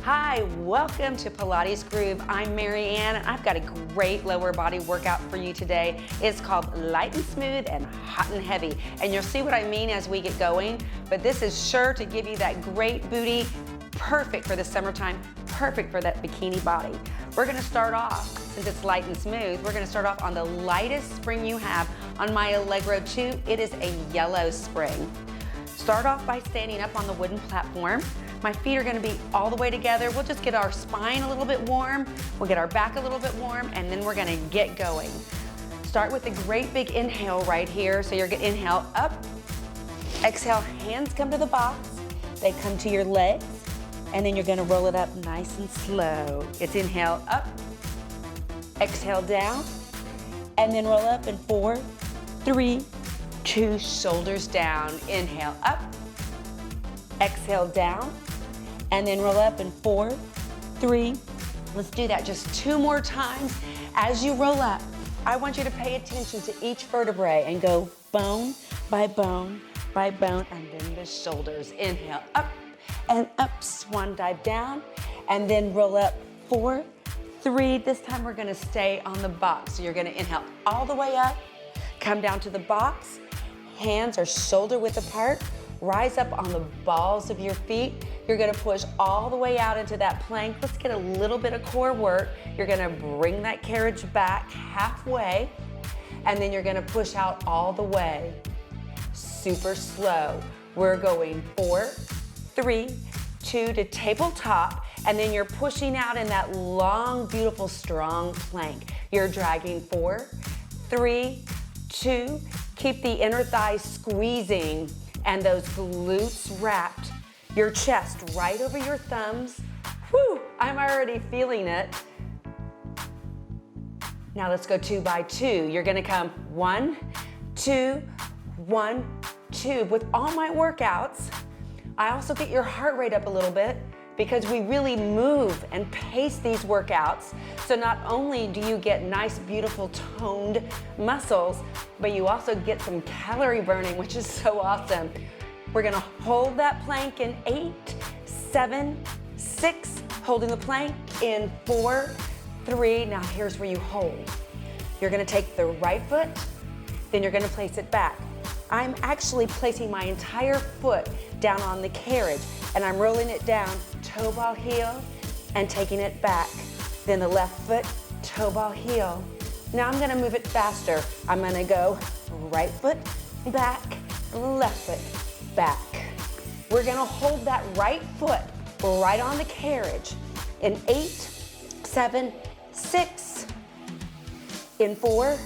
Hi, welcome to Pilates Groove. I'm Marianne, and I've got a great lower body workout for you today. It's called Light and Smooth and Hot and Heavy, and you'll see what I mean as we get going, but this is sure to give you that great booty, perfect for the summertime, perfect for that bikini body. We're gonna start off, since it's light and smooth, we're gonna start off on the lightest spring you have on my Allegro 2. It is a yellow spring. Start off by standing up on the wooden platform. My feet are gonna be all the way together. We'll just get our spine a little bit warm. We'll get our back a little bit warm, and then we're gonna get going. Start with a great big inhale right here. So you're gonna inhale up, exhale, hands come to the box. They come to your legs, and then you're gonna roll it up nice and slow. It's inhale up, exhale down, and then roll up in 4, 3, 2, shoulders down. Inhale up, exhale down, and then roll up in 4, 3. Let's do that just 2 more times. As you roll up, I want you to pay attention to each vertebrae and go bone by bone by bone, and then the shoulders. Inhale up and up, swan dive down, and then roll up 4, 3. This time we're gonna stay on the box. So you're gonna inhale all the way up, come down to the box, hands are shoulder width apart, rise up on the balls of your feet. You're gonna push all the way out into that plank. Let's get a little bit of core work. You're gonna bring that carriage back halfway, and then you're gonna push out all the way. Super slow. We're going 4, 3, 2 to tabletop, and then you're pushing out in that long, beautiful, strong plank. You're dragging 4, 3, 2, keep the inner thighs squeezing and those glutes wrapped. Your chest right over your thumbs. Whew, I'm already feeling it. Now let's go 2 by 2. You're gonna come 1, 2, 1, 2. With all my workouts, I also get your heart rate up a little bit because we really move and pace these workouts. So not only do you get nice, beautiful, toned muscles, but you also get some calorie burning, which is so awesome. We're gonna hold that plank in 8, 7, 6, holding the plank in 4, 3. Now here's where you hold. You're gonna take the right foot, then you're gonna place it back. I'm actually placing my entire foot down on the carriage, and I'm rolling it down, toe ball heel, and taking it back. Then the left foot, toe ball heel. Now I'm gonna move it faster. I'm gonna go right foot, back, left foot, back. We're gonna hold that right foot right on the carriage in 8, 7, 6, in 4,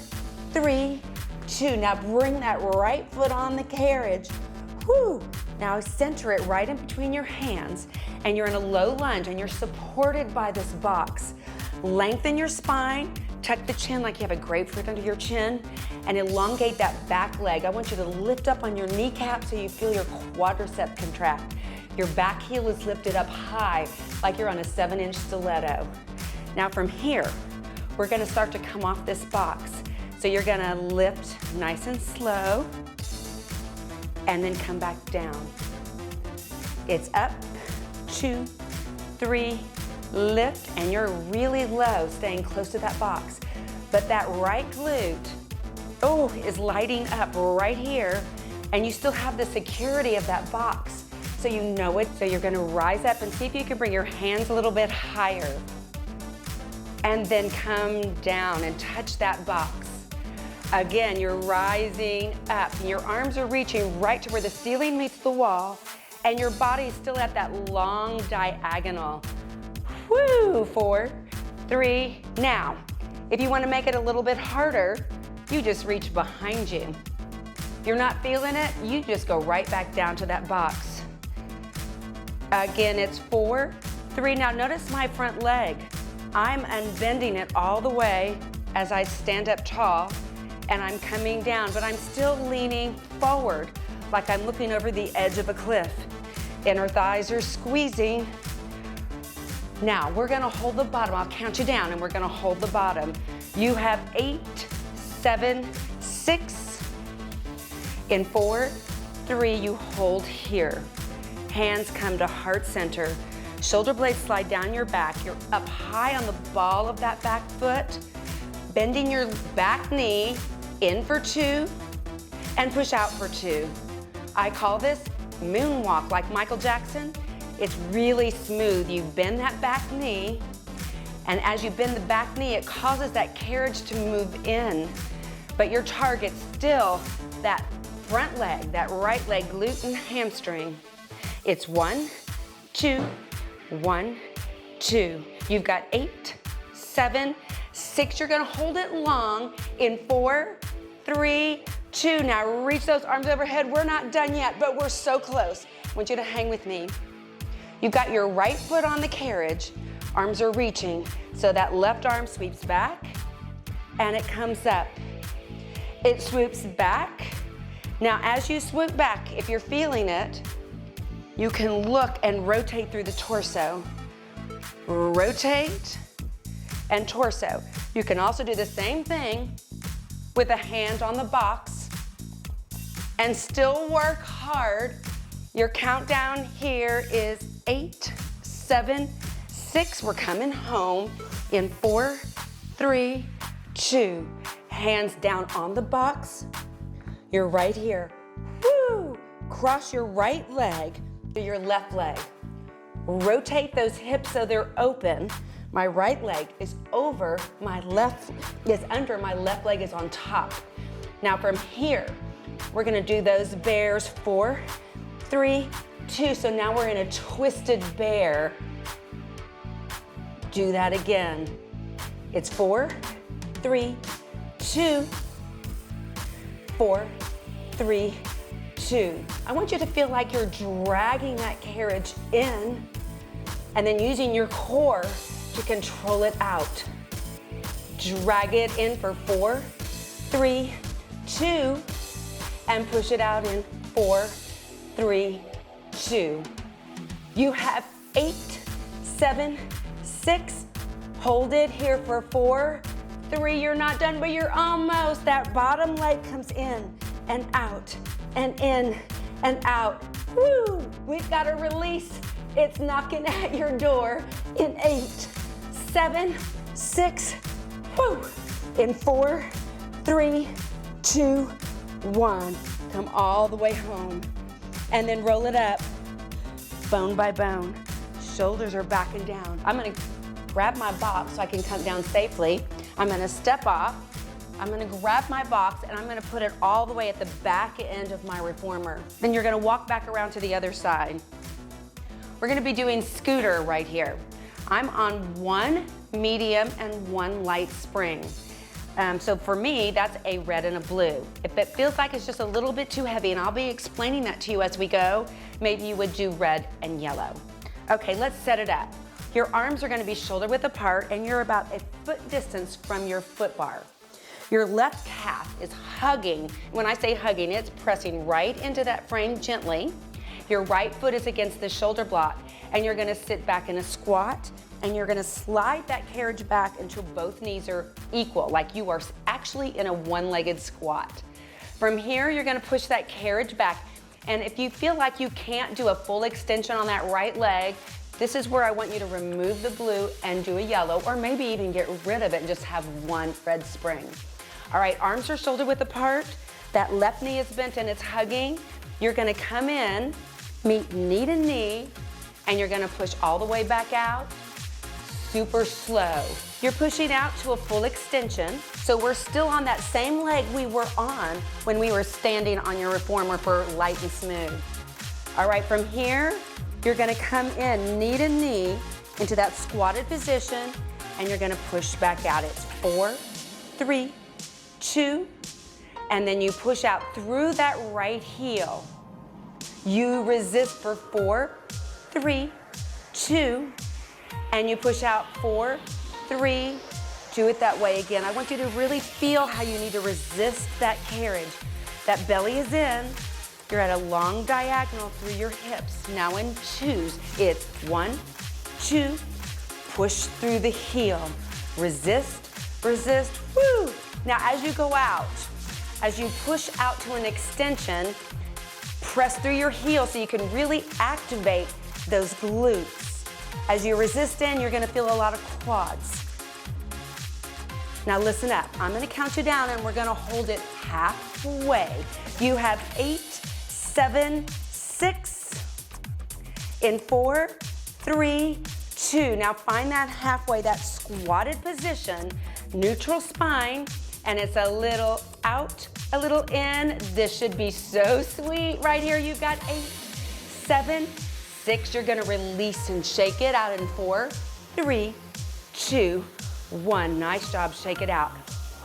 3, 2. Now bring that right foot on the carriage. Whew. Now center it right in between your hands, and you're in a low lunge, and you're supported by this box. Lengthen your spine, tuck the chin like you have a grapefruit under your chin, and elongate that back leg. I want you to lift up on your kneecap so you feel your quadricep contract. Your back heel is lifted up high like you're on a 7-inch stiletto. Now from here, we're gonna start to come off this box. So you're gonna lift nice and slow, and then come back down. It's up, 2, 3, lift, and you're really low, staying close to that box. But that right glute, oh, is lighting up right here, and you still have the security of that box, so you know it. So you're gonna rise up and see if you can bring your hands a little bit higher, and then come down and touch that box. Again, you're rising up, and your arms are reaching right to where the ceiling meets the wall, and your body is still at that long diagonal. Woo, 4, 3. Now, if you want to make it a little bit harder, you just reach behind you. If you're not feeling it, you just go right back down to that box. Again, it's 4, 3. Now notice my front leg. I'm unbending it all the way as I stand up tall, and I'm coming down, but I'm still leaning forward like I'm looking over the edge of a cliff. Inner thighs are squeezing. Now we're gonna hold the bottom. I'll count you down, and we're gonna hold the bottom. You have 8, 7, 6. In 4, 3, you hold here. Hands come to heart center. Shoulder blades slide down your back. You're up high on the ball of that back foot, bending your back knee in for 2 and push out for 2. I call this moonwalk like Michael Jackson. It's really smooth. You bend that back knee, and as you bend the back knee, it causes that carriage to move in, but your target's still that front leg, that right leg, glute and hamstring. It's 1, 2, 1, 2. You've got 8, 7, 6. You're gonna hold it long in 4, 3, 2. Now reach those arms overhead. We're not done yet, but we're so close. I want you to hang with me. You've got your right foot on the carriage. Arms are reaching. So that left arm sweeps back and it comes up. It swoops back. Now as you swoop back, if you're feeling it, you can look and rotate through the torso. Rotate and torso. You can also do the same thing with a hand on the box and still work hard. Your countdown here is 8, 7, 6. We're coming home in 4, 3, 2. Hands down on the box. You're right here. Woo! Cross your right leg to your left leg. Rotate those hips so they're open. My right leg is over, my left is under, my left leg is on top. Now from here, we're gonna do those bears. 4, 3, 2. So now we're in a twisted bear. Do that again. It's 4, 3, 2, 4, 3, 2. I want you to feel like you're dragging that carriage in and then using your core to control it out. Drag it in for 4, 3, 2, and push it out in 4, 3, 2. You have 8, 7, 6. Hold it here for 4, 3. You're not done, but you're almost. That bottom leg comes in and out and in and out. Woo! We've got to release. It's knocking at your door in 8, 7, 6. Woo! In 4, 3, 2, 1. Come all the way home. And then roll it up, bone by bone. Shoulders are backing down. I'm gonna grab my box so I can come down safely. I'm gonna step off. I'm gonna grab my box and I'm gonna put it all the way at the back end of my reformer. Then you're gonna walk back around to the other side. We're gonna be doing scooter right here. I'm on 1 medium and 1 light spring. So for me, that's a red and a blue. If it feels like it's just a little bit too heavy, and I'll be explaining that to you as we go, maybe you would do red and yellow. Okay, let's set it up. Your arms are gonna be shoulder width apart and you're about a foot distance from your foot bar. Your left calf is hugging. When I say hugging, it's pressing right into that frame gently. Your right foot is against the shoulder block and you're gonna sit back in a squat and you're gonna slide that carriage back until both knees are equal, like you are actually in a one-legged squat. From here, you're gonna push that carriage back. And if you feel like you can't do a full extension on that right leg, this is where I want you to remove the blue and do a yellow, or maybe even get rid of it and just have 1 red spring. All right, arms are shoulder width apart. That left knee is bent and it's hugging. You're gonna come in, meet knee to knee, and you're gonna push all the way back out, super slow. You're pushing out to a full extension, so we're still on that same leg we were on when we were standing on your reformer for light and smooth. All right, from here, you're gonna come in knee to knee into that squatted position, and you're gonna push back out. It's 4, 3, 2, and then you push out through that right heel. You resist for 4, 3, 2, and you push out 4, 3, do it that way again. I want you to really feel how you need to resist that carriage. That belly is in, you're at a long diagonal through your hips. Now in 2s, it's 1, 2, push through the heel. Resist, resist, woo! Now as you go out, as you push out to an extension, press through your heel so you can really activate those glutes. As you resist in, you're gonna feel a lot of quads. Now listen up. I'm gonna count you down and we're gonna hold it halfway. You have 8, 7, 6, in 4, 3, 2. Now find that halfway, that squatted position, neutral spine, and it's a little out, a little in. This should be so sweet. Right here, you've got 8, 7, 6. You're gonna release and shake it out in 4, 3, 2, 1. Nice job, shake it out.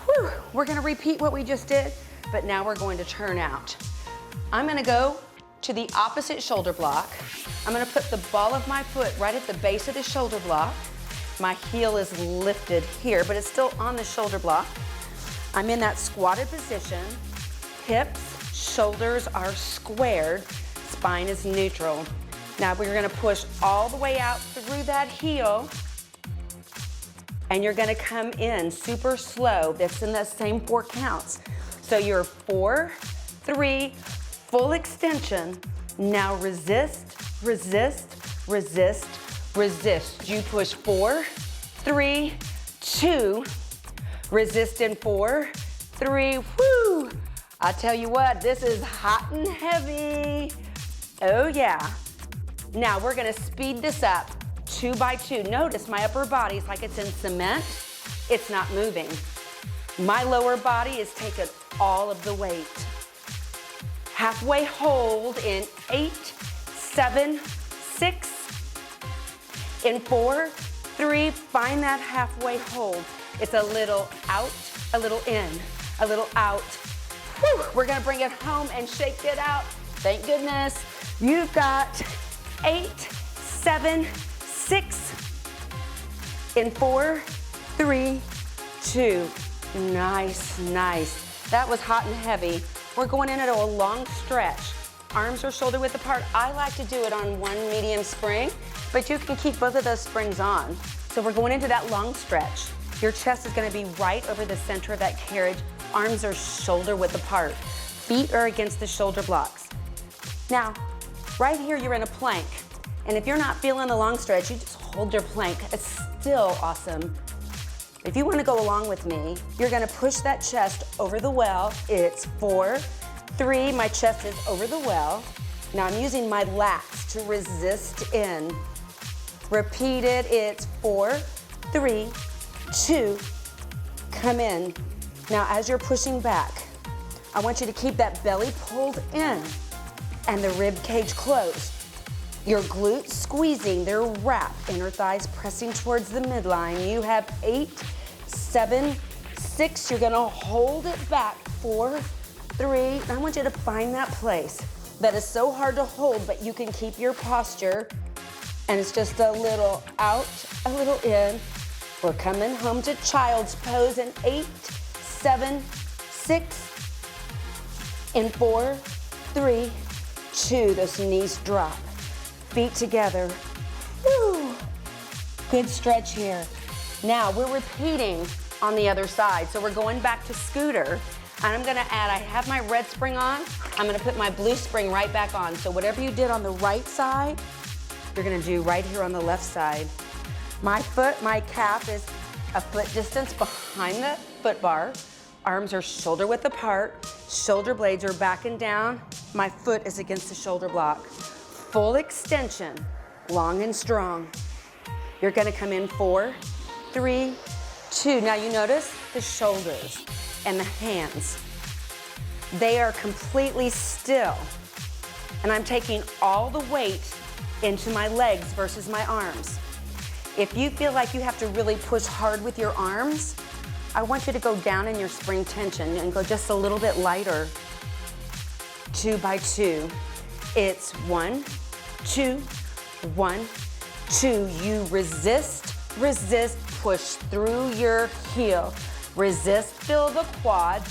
Whew. We're gonna repeat what we just did, but now we're going to turn out. I'm gonna go to the opposite shoulder block. I'm gonna put the ball of my foot right at the base of the shoulder block. My heel is lifted here, but it's still on the shoulder block. I'm in that squatted position. Hips, shoulders are squared, spine is neutral. Now we're gonna push all the way out through that heel, and you're gonna come in super slow. That's in the same 4 counts. So you're 4, 3, full extension. Now resist, resist, resist, resist. You push 4, 3, 2, resist in 4, 3, whoo! I tell you what, this is hot and heavy. Oh yeah. Now we're gonna speed this up 2 by 2. Notice my upper body is like it's in cement. It's not moving. My lower body is taking all of the weight. Halfway hold in 8, 7, 6, in 4, 3, find that halfway hold. It's a little out, a little in, a little out. Whew. We're gonna bring it home and shake it out. Thank goodness. You've got 8, 7, 6, in 4, 3, 2. Nice, nice. That was hot and heavy. We're going into a long stretch. Arms are shoulder width apart. I like to do it on 1 medium spring, but you can keep both of those springs on. So we're going into that long stretch. Your chest is gonna be right over the center of that carriage. Arms are shoulder width apart. Feet are against the shoulder blocks. Now, right here you're in a plank. And if you're not feeling the long stretch, you just hold your plank. It's still awesome. If you wanna go along with me, you're gonna push that chest over the well. It's 4, 3, my chest is over the well. Now I'm using my lats to resist in. Repeat it, it's 4, 3, 2, come in. Now as you're pushing back, I want you to keep that belly pulled in and the rib cage closed. Your glutes squeezing, they're wrapped, inner thighs pressing towards the midline. You have 8, 7, 6, you're gonna hold it back. 4, 3, I want you to find that place that is so hard to hold, but you can keep your posture, and it's just a little out, a little in. We're coming home to child's pose in 8, 7, 6, in 4, 3, 2, those knees drop. Feet together. Woo. Good stretch here. Now we're repeating on the other side. So we're going back to scooter, and I'm gonna add, I have my red spring on, I'm gonna put my blue spring right back on. So whatever you did on the right side, you're gonna do right here on the left side. My foot, my calf is a foot distance behind the foot bar. Arms are shoulder width apart. Shoulder blades are back and down. My foot is against the shoulder block. Full extension, long and strong. You're gonna come in 4, 3, 2. Now you notice the shoulders and the hands. They are completely still. And I'm taking all the weight into my legs versus my arms. If you feel like you have to really push hard with your arms, I want you to go down in your spring tension and go just a little bit lighter. 2 by 2. It's 1, 2, 1, 2. You resist, resist, push through your heel. Resist, feel the quad,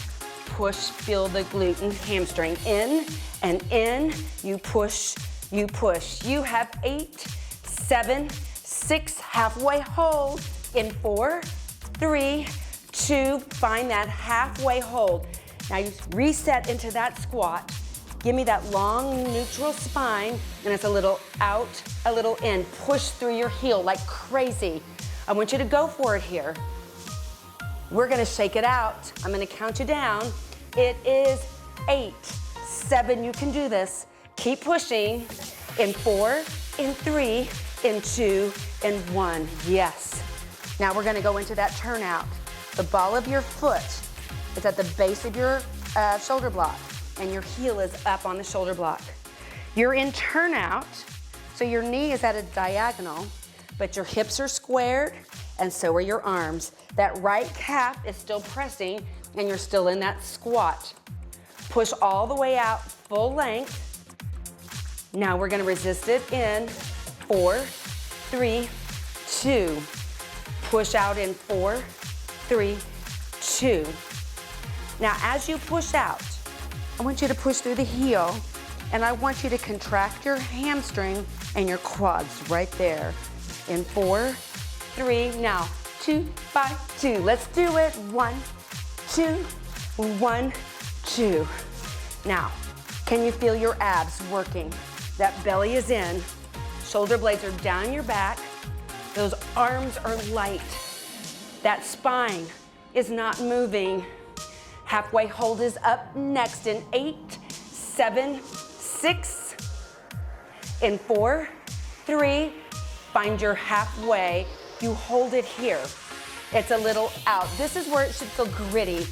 push, feel the glute and hamstring. In and in, you push, you push. You have 8, 7, 6, halfway hold. In 4, 3, 2, find that halfway hold. Now you reset into that squat. Give me that long neutral spine, and it's a little out, a little in. Push through your heel like crazy. I want you to go for it here. We're gonna shake it out. I'm gonna count you down. It is 8, 7, you can do this. Keep pushing. In 4, in 3, in 2, in 1, yes. Now we're gonna go into that turnout. The ball of your foot is at the base of your shoulder block, and your heel is up on the shoulder block. You're in turnout, so your knee is at a diagonal, but your hips are squared, and so are your arms. That right calf is still pressing, and you're still in that squat. Push all the way out, full length. Now we're gonna resist it in 4, 3, 2. Push out in 4, 3, 2. Now as you push out, I want you to push through the heel, and I want you to contract your hamstring and your quads right there. In 4, 3, now 2 by 2. Let's do it. 1, 2, 1, 2. Now, can you feel your abs working? That belly is in. Shoulder blades are down your back. Those arms are light. That spine is not moving. Halfway hold is up next in 8, 7, 6. In 4, 3, find your halfway. You hold it here. It's a little out. This is where it should feel gritty.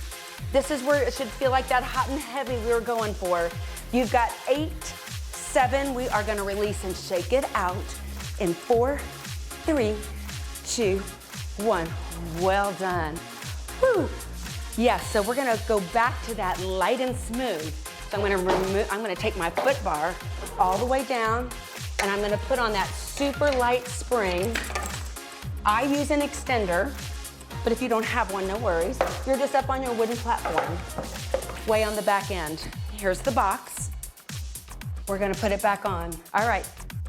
This is where it should feel like that hot and heavy we were going for. You've got 8, 7. We are gonna release and shake it out in 4, 3, 2, 1. Well done. Woo. Yes, so we're gonna go back to that light and smooth. So I'm gonna take my foot bar all the way down, and I'm gonna put on that super light spring. I use an extender, but if you don't have one, no worries. You're just up on your wooden platform, way on the back end. Here's the box. We're gonna put it back on. All right,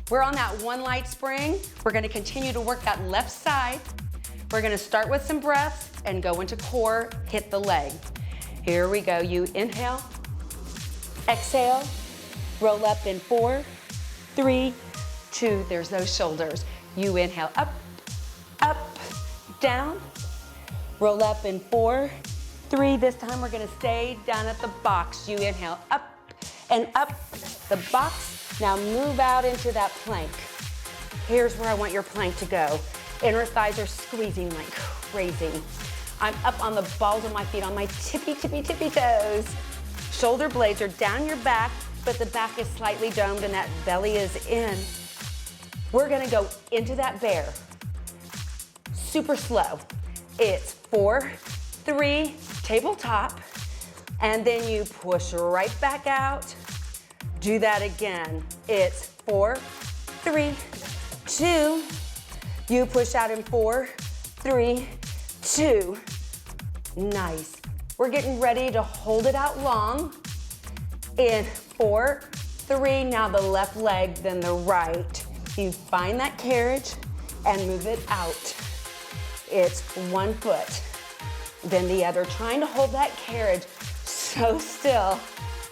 we're on that one light spring. We're gonna continue to work that left side. We're gonna start with some breaths and go into core, hit the leg. Here we go. You inhale, exhale, roll up in 4, 3, 2. There's those shoulders. You inhale, up, up, down. Roll up in 4, 3. This time we're gonna stay down at the box. You inhale, up and up the box. Now move out into that plank. Here's where I want your plank to go. Inner thighs are squeezing like crazy. I'm up on the balls of my feet, on my tippy toes. Shoulder blades are down your back, but the back is slightly domed and that belly is in. We're gonna go into that bear. Super slow. It's 4, 3, tabletop, and then you push right back out. Do that again. It's 4, 3, 2. You push out in 4, 3, 2. Nice. We're getting ready to hold it out long. In 4, 3, now the left leg, then the right. You find that carriage and move it out. It's one foot, then the other. Trying to hold that carriage so still.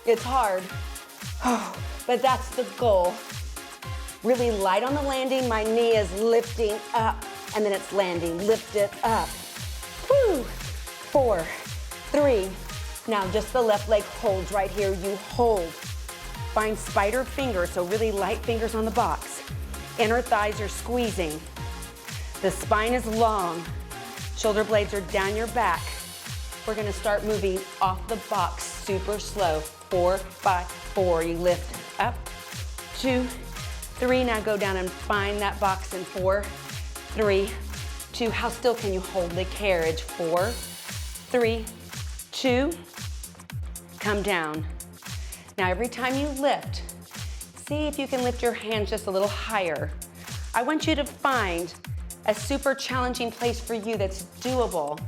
It's hard, but that's the goal. Really light on the landing. My knee is lifting up, and then it's landing. Lift it up. Woo. 4, 3. Now just the left leg holds right here. You hold. Find spider fingers, so really light fingers on the box. Inner thighs are squeezing. The spine is long. Shoulder blades are down your back. We're gonna start moving off the box super slow. 4 by 4. You lift up, 2, 3. Now go down and find that box in 4, 3, 2. How still can you hold the carriage? 4, 3, 2. Come down. Now every time you lift, see if you can lift your hands just a little higher. I want you to find a super challenging place for you that's doable.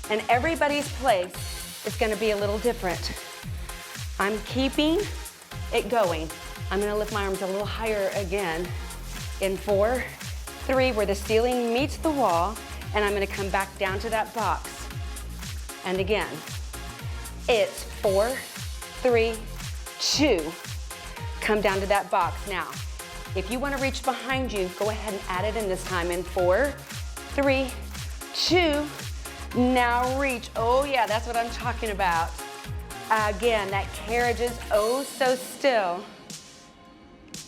And everybody's place is gonna be a little different. I'm keeping it going. I'm gonna lift my arms a little higher again. In 4, 3, where the ceiling meets the wall, and I'm gonna come back down to that box. And again, it's 4, 3, 2. Come down to that box. Now, if you want to reach behind you, go ahead and add it in this time in 4, 3, 2. Now reach. Oh yeah, that's what I'm talking about. Again, that carriage is oh so still.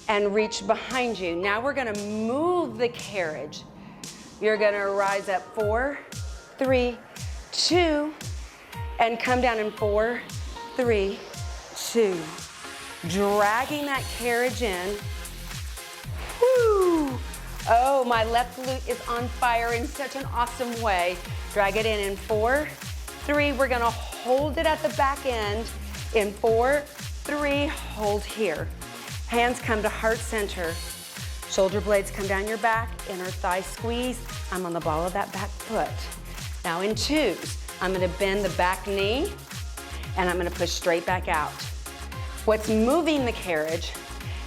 And reach behind you. Now we're gonna move the carriage. You're gonna rise up 4, 3, 2, and come down in 4, 3, 2. Dragging that carriage in. Woo! Oh, my left glute is on fire in such an awesome way. Drag it in 4, 3. We're gonna hold it at the back end. In 4, 3, hold here. Hands come to heart center. Shoulder blades come down your back, inner thigh squeeze. I'm on the ball of that back foot. Now in 2s, I'm gonna bend the back knee and I'm gonna push straight back out. What's moving the carriage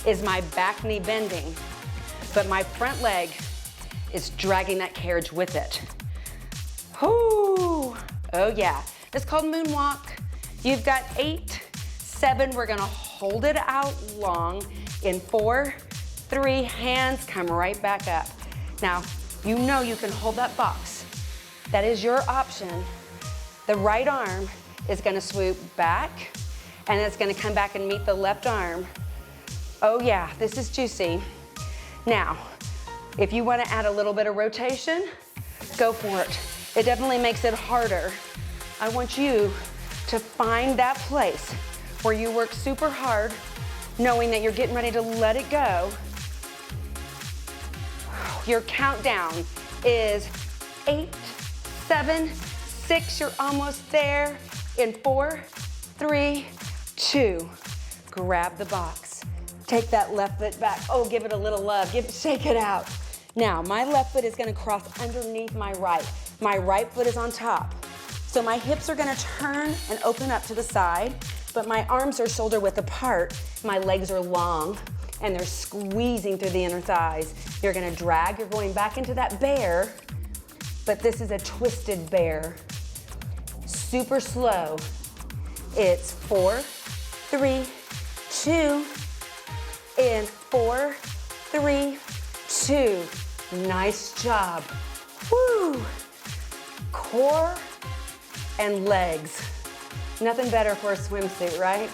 is my back knee bending, but my front leg is dragging that carriage with it. Whoo! Oh yeah, it's called moonwalk. You've got 8, 7, we're gonna hold it out long. In 4, 3, hands come right back up. Now, you know you can hold that box. That is your option. The right arm is gonna swoop back and it's gonna come back and meet the left arm. Oh yeah, this is juicy. Now, if you wanna add a little bit of rotation, go for it. It definitely makes it harder. I want you to find that place where you work super hard, knowing that you're getting ready to let it go. Your countdown is 8, 7, 6, you're almost there. In 4, 3, 2, grab the box. Take that left foot back. Oh, give it a little love, shake it out. Now, my left foot is gonna cross underneath my right. My right foot is on top. So my hips are gonna turn and open up to the side, but my arms are shoulder width apart. My legs are long and they're squeezing through the inner thighs. You're gonna drag, you're going back into that bear, but this is a twisted bear. Super slow. It's 4, 3, 2, in 4, 3, 2. Nice job. Woo! Core and legs. Nothing better for a swimsuit, right?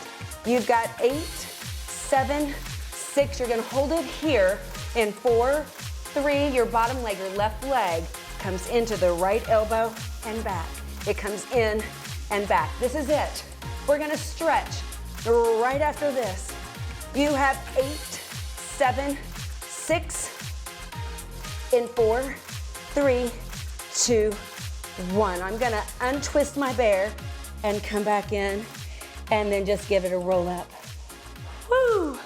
You've got 8, 7, 6. You're gonna hold it here. In 4, 3, your bottom leg, your left leg comes into the right elbow and back. It comes in and back. This is it. We're gonna stretch right after this. You have 8, 7, 6. In 4, 3, 2, 1. I'm gonna untwist my bear and come back in and then just give it a roll up. Woo!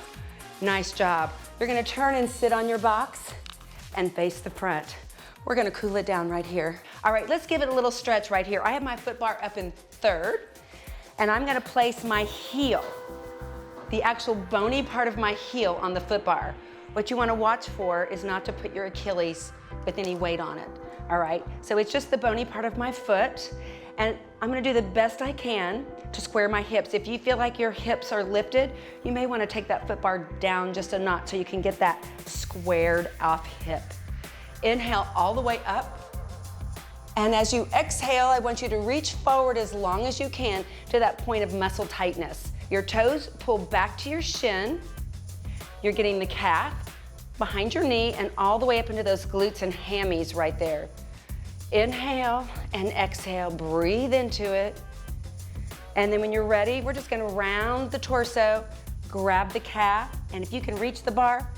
Nice job. You're gonna turn and sit on your box and face the front. We're gonna cool it down right here. All right, let's give it a little stretch right here. I have my foot bar up in 3rd, and I'm gonna place my heel, the actual bony part of my heel on the foot bar. What you wanna watch for is not to put your Achilles with any weight on it, all right? So it's just the bony part of my foot, and I'm gonna do the best I can to square my hips. If you feel like your hips are lifted, you may wanna take that foot bar down just a notch so you can get that squared off hip. Inhale all the way up. And as you exhale, I want you to reach forward as long as you can to that point of muscle tightness. Your toes pull back to your shin. You're getting the calf behind your knee and all the way up into those glutes and hammies right there. Inhale and exhale, breathe into it. And then when you're ready, we're just gonna round the torso, grab the calf, and if you can reach the bar,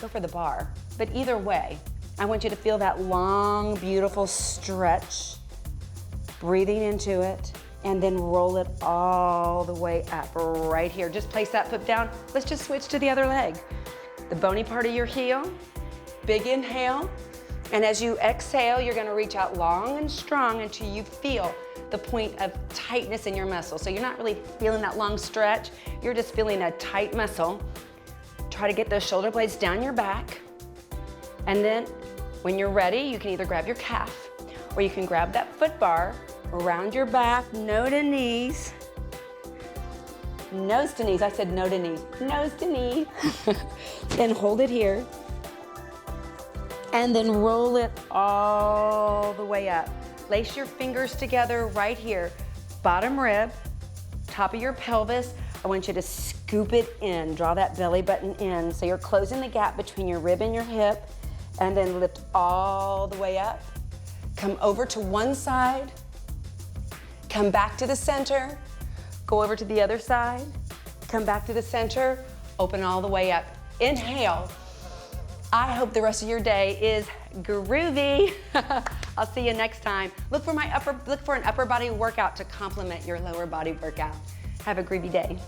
go for the bar. But either way, I want you to feel that long, beautiful stretch, breathing into it, and then roll it all the way up right here. Just place that foot down. Let's just switch to the other leg. The bony part of your heel, big inhale, and as you exhale, you're gonna reach out long and strong until you feel the point of tightness in your muscle. So you're not really feeling that long stretch, you're just feeling a tight muscle. Try to get those shoulder blades down your back, and then when you're ready, you can either grab your calf or you can grab that foot bar around your back, no to knees. nose to knees. I said no to knees, nose to knee. Then hold it here. And then roll it all the way up. Lace your fingers together right here. Bottom rib, top of your pelvis. I want you to scoop it in. Draw that belly button in. So you're closing the gap between your rib and your hip. And then lift all the way up. Come over to one side. Come back to the center. Go over to the other side. Come back to the center. Open all the way up. Inhale. I hope the rest of your day is groovy. I'll see you next time. Look for an upper body workout to complement your lower body workout. Have a groovy day.